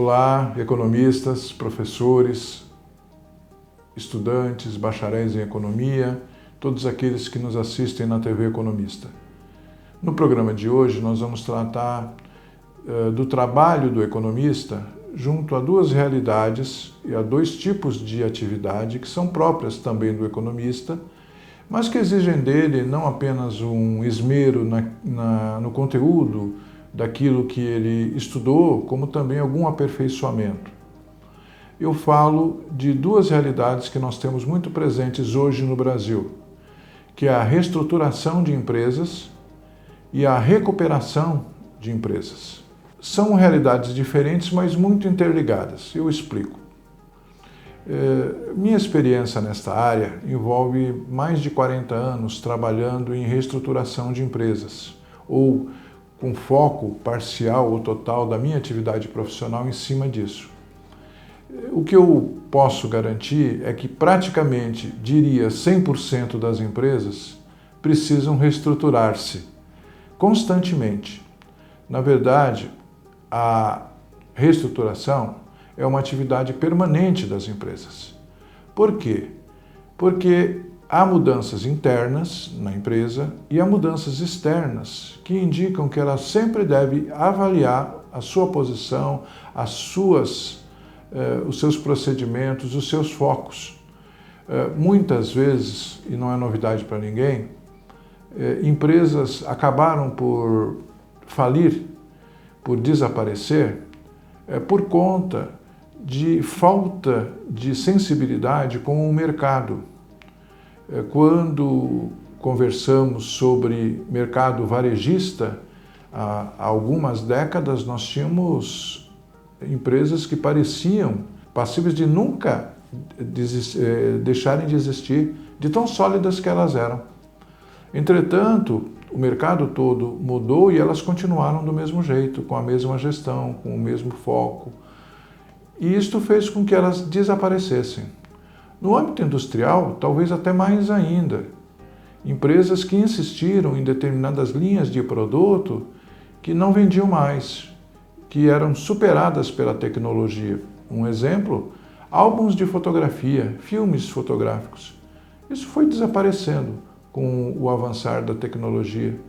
Olá, economistas, professores, estudantes, bacharéis em economia, todos aqueles que nos assistem na TV Economista. No programa de hoje nós vamos tratar do trabalho do economista junto a duas realidades e a dois tipos de atividade que são próprias também do economista, mas que exigem dele não apenas um esmero no conteúdo daquilo que ele estudou, como também algum aperfeiçoamento. Eu falo de duas realidades que nós temos muito presentes hoje no Brasil, que é a reestruturação de empresas e a recuperação de empresas. São realidades diferentes, mas muito interligadas. Eu explico. Minha experiência nesta área envolve mais de 40 anos trabalhando em reestruturação de empresas, ou com foco parcial ou total da minha atividade profissional em cima disso. O que eu posso garantir é que praticamente, diria 100% das empresas precisam reestruturar-se constantemente. Na verdade, a reestruturação é uma atividade permanente das empresas. Por quê? Porque há mudanças internas na empresa e há mudanças externas que indicam que ela sempre deve avaliar a sua posição, os seus procedimentos, os seus focos. Muitas vezes, e não é novidade para ninguém, empresas acabaram por falir, por desaparecer, por conta de falta de sensibilidade com o mercado. Quando conversamos sobre mercado varejista, há algumas décadas nós tínhamos empresas que pareciam passíveis de nunca deixarem de existir, de tão sólidas que elas eram. Entretanto, o mercado todo mudou e elas continuaram do mesmo jeito, com a mesma gestão, com o mesmo foco. E isto fez com que elas desaparecessem. No âmbito industrial, talvez até mais ainda. Empresas que insistiram em determinadas linhas de produto que não vendiam mais, que eram superadas pela tecnologia. Um exemplo, álbuns de fotografia, filmes fotográficos. Isso foi desaparecendo com o avançar da tecnologia.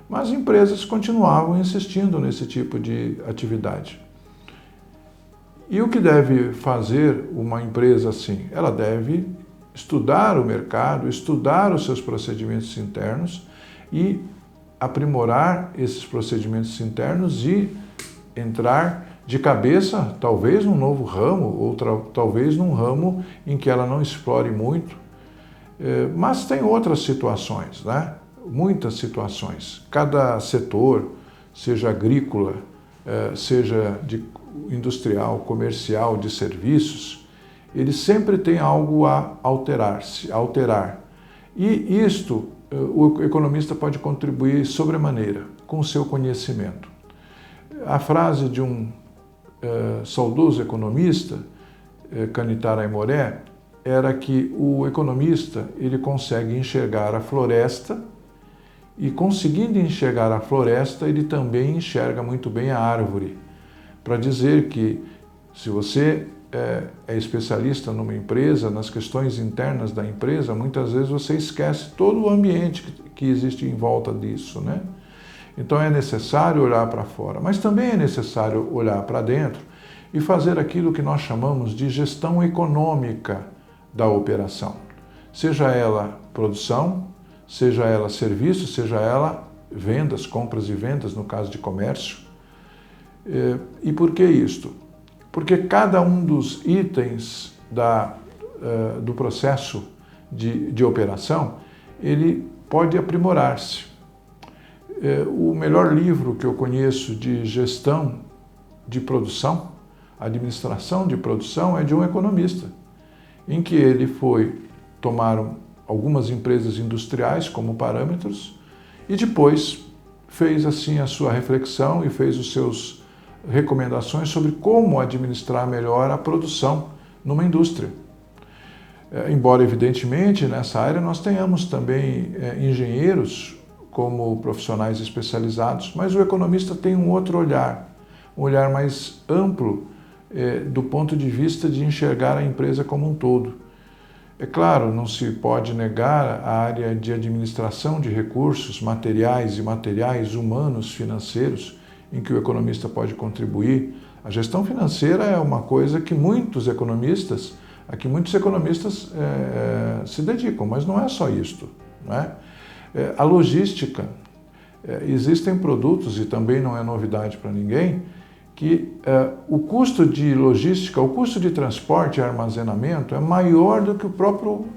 Mas empresas continuavam insistindo nesse tipo de atividade. E o que deve fazer uma empresa assim? Ela deve estudar o mercado, estudar os seus procedimentos internos e aprimorar esses procedimentos internos e entrar de cabeça, talvez num novo ramo, ou talvez num ramo em que ela não explore muito. Mas tem outras situações, né? Muitas situações. Cada setor, seja agrícola, seja industrial, comercial, de serviços, ele sempre tem algo a alterar. E isto, o economista pode contribuir sobremaneira com o seu conhecimento. A frase de um saudoso economista, Canitar Aimoré, era que o economista ele consegue enxergar a floresta e, conseguindo enxergar a floresta, ele também enxerga muito bem a árvore. Para dizer que, se você é especialista numa empresa, nas questões internas da empresa, muitas vezes você esquece todo o ambiente que existe em volta disso, né? Então é necessário olhar para fora, mas também é necessário olhar para dentro e fazer aquilo que nós chamamos de gestão econômica da operação. Seja ela produção, seja ela serviço, seja ela vendas, compras e vendas, no caso de comércio. E por que isto? Porque cada um dos itens do processo de operação, ele pode aprimorar-se. O melhor livro que eu conheço de gestão de produção, administração de produção, é de um economista, em que ele tomaram algumas empresas industriais como parâmetros e depois fez assim a sua reflexão e fez os seus recomendações sobre como administrar melhor a produção numa indústria. Embora, evidentemente, nessa área nós tenhamos também engenheiros como profissionais especializados, mas o economista tem um outro olhar, um olhar mais amplo do ponto de vista de enxergar a empresa como um todo. É claro, não se pode negar a área de administração de recursos materiais e imateriais, humanos, financeiros, em que o economista pode contribuir. A gestão financeira é uma coisa que muitos economistas se dedicam, mas não é só isto, não é? A logística, existem produtos, e também não é novidade para ninguém, que o custo de logística, o custo de transporte e armazenamento é maior do que o próprio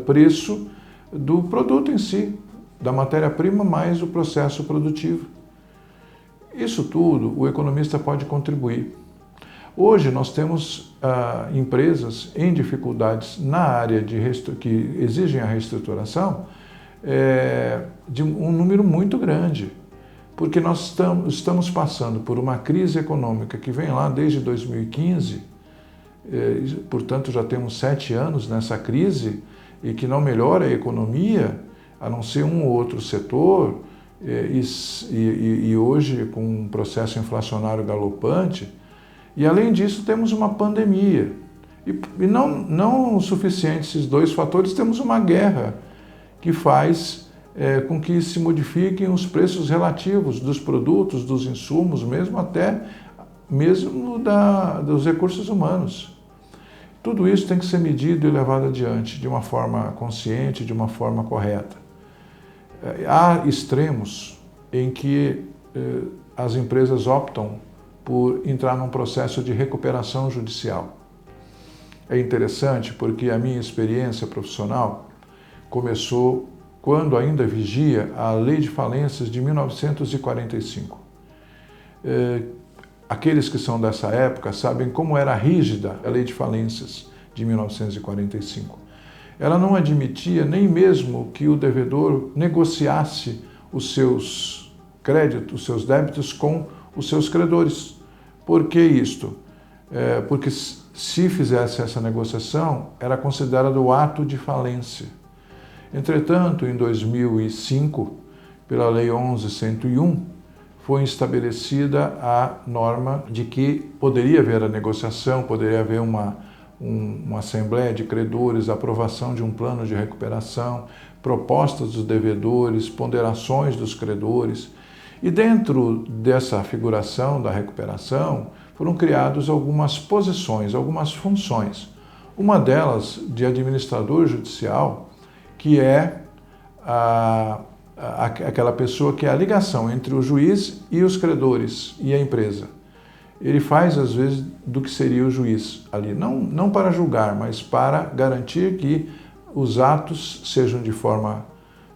preço do produto em si, da matéria-prima mais o processo produtivo. Isso tudo o economista pode contribuir. Hoje nós temos empresas em dificuldades na área que exigem a reestruturação de um número muito grande. Porque nós estamos passando por uma crise econômica que vem lá desde 2015, portanto já temos 7 anos nessa crise e que não melhora a economia, a não ser um ou outro setor, e hoje com um processo inflacionário galopante. E além disso temos uma pandemia. E não o suficiente esses dois fatores, temos uma guerra que faz com que se modifiquem os preços relativos dos produtos, dos insumos, mesmo dos recursos humanos. Tudo isso tem que ser medido e levado adiante de uma forma consciente, de uma forma correta. Há extremos em que as empresas optam por entrar num processo de recuperação judicial. É interessante porque a minha experiência profissional começou quando ainda vigia a Lei de Falências de 1945. Aqueles que são dessa época sabem como era rígida a Lei de Falências de 1945. Ela não admitia nem mesmo que o devedor negociasse os seus créditos, os seus débitos com os seus credores. Por que isto? Porque se fizesse essa negociação, era considerado ato de falência. Entretanto, em 2005, pela Lei 11.101, foi estabelecida a norma de que poderia haver a negociação, poderia haver uma assembleia de credores, aprovação de um plano de recuperação, propostas dos devedores, ponderações dos credores. E dentro dessa figuração da recuperação, foram criadas algumas posições, algumas funções. Uma delas, de administrador judicial, que é aquela pessoa que é a ligação entre o juiz e os credores e a empresa. Ele faz, às vezes, do que seria o juiz ali, não para julgar, mas para garantir que os atos sejam de forma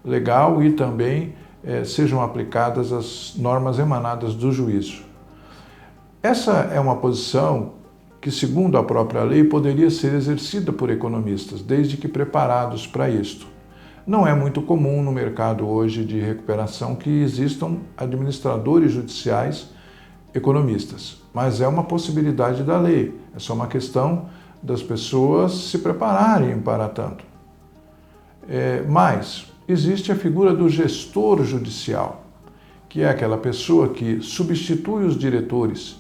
legal e também sejam aplicadas as normas emanadas do juízo. Essa é uma posição que, segundo a própria lei, poderia ser exercida por economistas, desde que preparados para isto. Não é muito comum no mercado hoje de recuperação que existam administradores judiciais economistas, mas é uma possibilidade da lei, é só uma questão das pessoas se prepararem para tanto. Mas existe a figura do gestor judicial, que é aquela pessoa que substitui os diretores,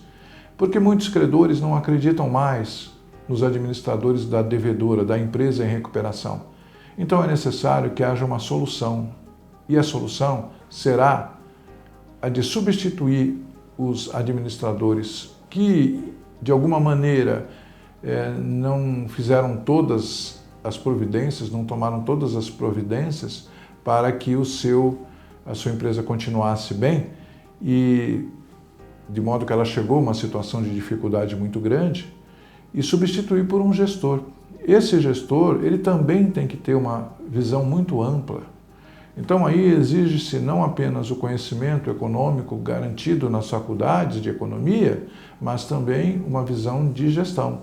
porque muitos credores não acreditam mais nos administradores da devedora, da empresa em recuperação. Então é necessário que haja uma solução, e a solução será a de substituir os administradores que, de alguma maneira, não fizeram todas as providências, não tomaram todas as providências para que a sua empresa continuasse bem, e de modo que ela chegou a uma situação de dificuldade muito grande, e substituir por um gestor. Esse gestor, ele também tem que ter uma visão muito ampla. Então aí exige-se não apenas o conhecimento econômico garantido nas faculdades de economia, mas também uma visão de gestão,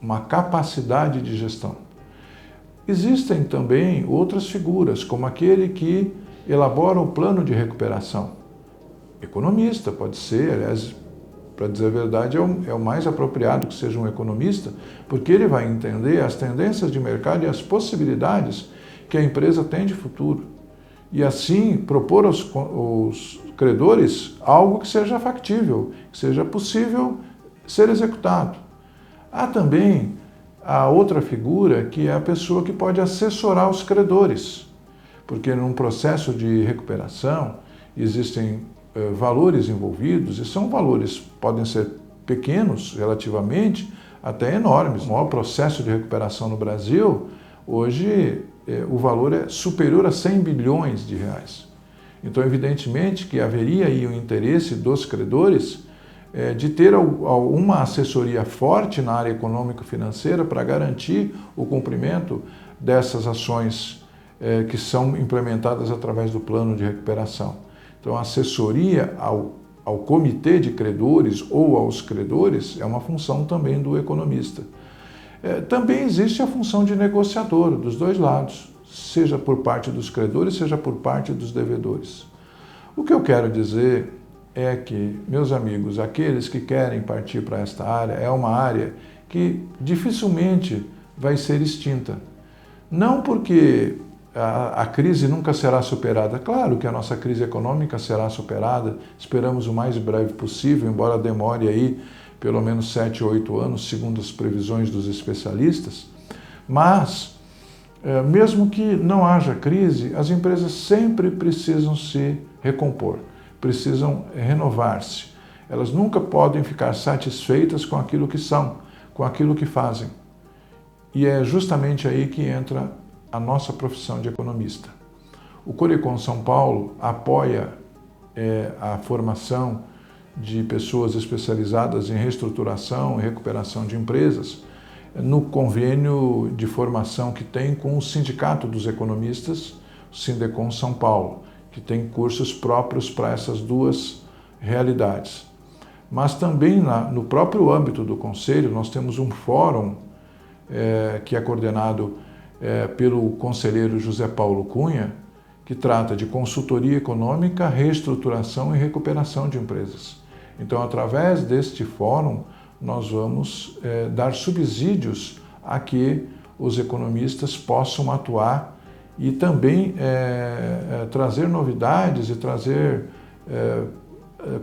uma capacidade de gestão. Existem também outras figuras, como aquele que elabora o plano de recuperação. Economista pode ser, aliás, para dizer a verdade, é o mais apropriado que seja um economista, porque ele vai entender as tendências de mercado e as possibilidades que a empresa tem de futuro. E assim propor aos credores algo que seja factível, que seja possível ser executado. Há também a outra figura, que é a pessoa que pode assessorar os credores, porque num processo de recuperação existem valores envolvidos, e são valores, podem ser pequenos relativamente, até enormes. O maior processo de recuperação no Brasil, hoje, o valor é superior a 100 bilhões de reais. Então, evidentemente que haveria aí o interesse dos credores de ter uma assessoria forte na área econômico-financeira para garantir o cumprimento dessas ações que são implementadas através do plano de recuperação. Então, a assessoria ao comitê de credores ou aos credores é uma função também do economista. Também existe a função de negociador dos dois lados, seja por parte dos credores, seja por parte dos devedores. O que eu quero dizer é que, meus amigos, aqueles que querem partir para esta área, é uma área que dificilmente vai ser extinta. Não porque a crise nunca será superada. Claro que a nossa crise econômica será superada, esperamos o mais breve possível, embora demore aí pelo menos 7 ou 8 anos, segundo as previsões dos especialistas. Mas, mesmo que não haja crise, as empresas sempre precisam se recompor, precisam renovar-se. Elas nunca podem ficar satisfeitas com aquilo que são, com aquilo que fazem. E é justamente aí que entra a nossa profissão de economista. O Corecon São Paulo apoia a formação de pessoas especializadas em reestruturação e recuperação de empresas no convênio de formação que tem com o Sindicato dos Economistas, o Sindecon São Paulo, que tem cursos próprios para essas duas realidades. Mas também no próprio âmbito do Conselho nós temos um fórum que é coordenado pelo conselheiro José Paulo Cunha, que trata de consultoria econômica, reestruturação e recuperação de empresas. Então, através deste fórum, nós vamos dar subsídios a que os economistas possam atuar e também trazer novidades e trazer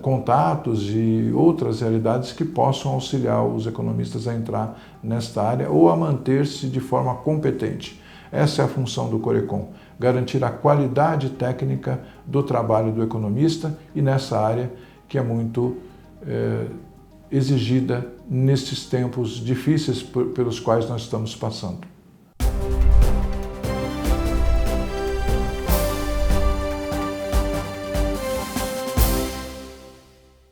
contatos e outras realidades que possam auxiliar os economistas a entrar nesta área ou a manter-se de forma competente. Essa é a função do Corecon, garantir a qualidade técnica do trabalho do economista e nessa área que é muito exigida nestes tempos difíceis pelos quais nós estamos passando.